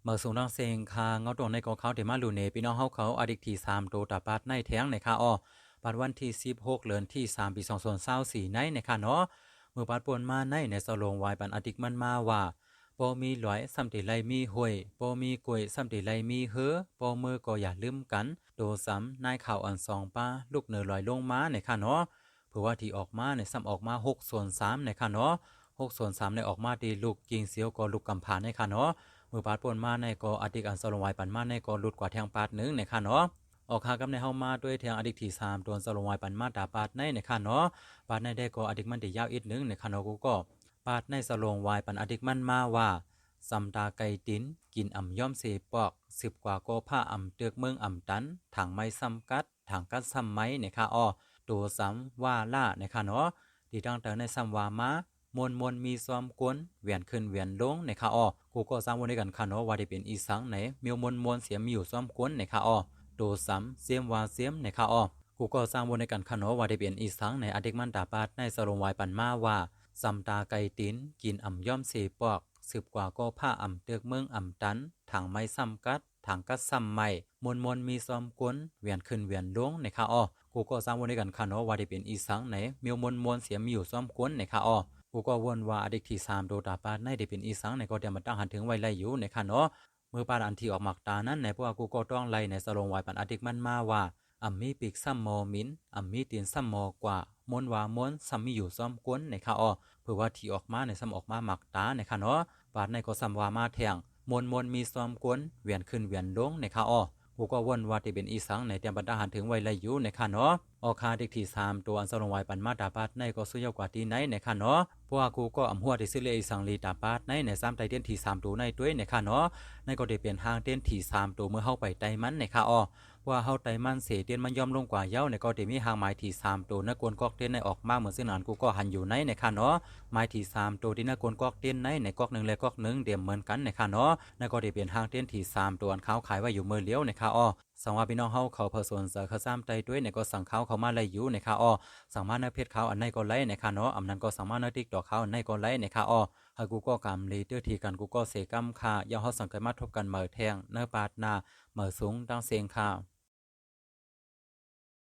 เมื่อสูงดังเซงคาเงาตรงในกองเขาเดมาลูเนพี่น้องเขาอดิกที่3โตตาปาดในแท้งในค่ะอ้อปัดวันที่16เดือนที่3ปี2024ในค่ะเนาะมือปัดปวนมาในสโลงวายปันอดิกมันมาว่าปอมีหลอยซ้ำติไลมีห้วยปอมีกล้วยซ้ำติไลมีเฮอปอมือก็อย่าลืมกันโดซ้ำนายข่าวอันสองป้าลูกเนอลอยลงมาในค่ะเนาะเผื่อว่าที่ออกมาในซ้ำออกมา6/3ในค่ะเนาะ6/3ในออกมาดีลูกกิงเสียวก็ลูกกำผาในค่ะเนาะมือปาดปนมาในก็อดิกอันสลงไวปันมาในก็หลุดกว่าแทงปาด1ในค่ะเนาะออกคากำในเฮามาด้วยแทงอดิกที่3ตัวสลงไวปันมาตาปาดในค่ะเนาะปาดในได้ก็อดิกมันได้ยาวอีก1ในค่ะเนาะกูก็ปาดในสลงไวปันอดิกมันมาว่าสัมตาไก่ตินกินอ่ำย่อมเสปอก10กว่าโกผ้าอ่ำเตือกเมืองอ่ำตันถังไม้ซ้ำกัดถังกัดซ้ำไม้ในค่ะอ้อตัวซ้ำว่าล่าในค่ะเนาะที่ตั้งแต่ในซ้ำว่ามามนมีซ้อมกวนเวียนขึ้นเวียนลงในค่ะอ้อกูก็สร้างวันนี้กันค่ะเนาะว่าได้เป็นอีสังไหนมีมนเสียมีอยู่ซ้อมกวนในค่ะอ้อโดซ้ำเสียมว่าเสียมในค่ะอ้อกูก็สร้างวันนี้กันค่ะเนาะว่าได้เป็นอีสังในอเด็กมันตาปาดในสรงวายปันมาว่าสัมตาไก่ตินกินอ่ำย่อมเสปอก10กว่าก็ผ้าอ่ำเตือกเมืองอ่ำตันถังไม้ซ้ำกัดถังกัดซ้ำไม้มนมีซ้อมกวนเวียนขึ้นเวียนลงในค่ะอ้อกูก็สร้างวันนี้กันค่ะเนาะว่าได้เป็นอีสังไหนมีมนเสียมีอยู่ซ้อมกวนในค่ะอ้อกูก็วนว่าอดิกที่3โดตาปาดในได้เป็นอีสังในก็เดี๋ยวมันตั้งหันถึงไว้ไล่อยู่ในค่ะเนาะมือปาดอันที่ออกหมักตานั้นในพวกกูก็ต้องไล่ในสลงไว้ปันอดิกมันมาว่าอัมมีปีกซ้ำโมมินอัมมีตีนซ้ำโมกว่ามนว่ามนซ้ำมีอยู่ซ้อมกวนในค่ะอ้อเพื่อว่าที่ออกมาในซ้ำออกมาหมักตาในค่ะเนาะปาดในก็ซ้ำว่ามาแทงมนมีซ้อมกวนเวียนขึ้นเวียนลงในค่ะอ้อกูก็วนว่าที่เป็นอีสังในเตรียมบรรดาหันถึงไว้ไล่อยู่ในค่ะเนาะออกคาเด็กที่3ตัวอันสลงไว้ปันมาตาปาดในก็สุยกว่าที่ไหนในค่ะเนาะพวกกูก็อำหัวที่ซื้อเลยอีสังลีตาปาดใน3ไตเต้นที่3ตัวในด้วยในค่ะเนาะในก็ได้เป็นทางเต้นที่3ตัวเมื่อเข้าไปไตมันในค่ะอ้อว่าเฮาไตมันเสเตียนมันย่อมลงกว่าเย้าในก็ได้มีหางไม้ที่3ตัวนักกวนกอกเต้นในออกมาเหมือนซึ่งนั้นกูก็หันอยู่ในค่ะเนาะไม้ที่3ตัวที่นักกวนกอกเต้นในกอก1และกอก1เดียมเหมือนกันในค่ะเนาะในก็ได้เป็นทางเต้นที่3ตัวอันเขาขายไว้อยู่มือเลี้ยวในค่ะอ้อสังว่าพี่น้องเฮาเขาผสมเสือเขาซ้ำไตด้วยในก็สั่งเขามาไล่อยู่ในค่ะอ้อสั่งมาในเพจเขาอันในก็ไล่ในค่ะเนาะอำนั้นก็สั่งมาในติ๊กตอกเขาอันในก็ไล่ในค่ะอ้อหากกูก็กำลีเตื้อทีกันกูก็เสกำค่ะยาเฮาสังเกตมาทบกันเหมือแทงเนื้อปาดนาเหมือสูงดังเสียงค่ะ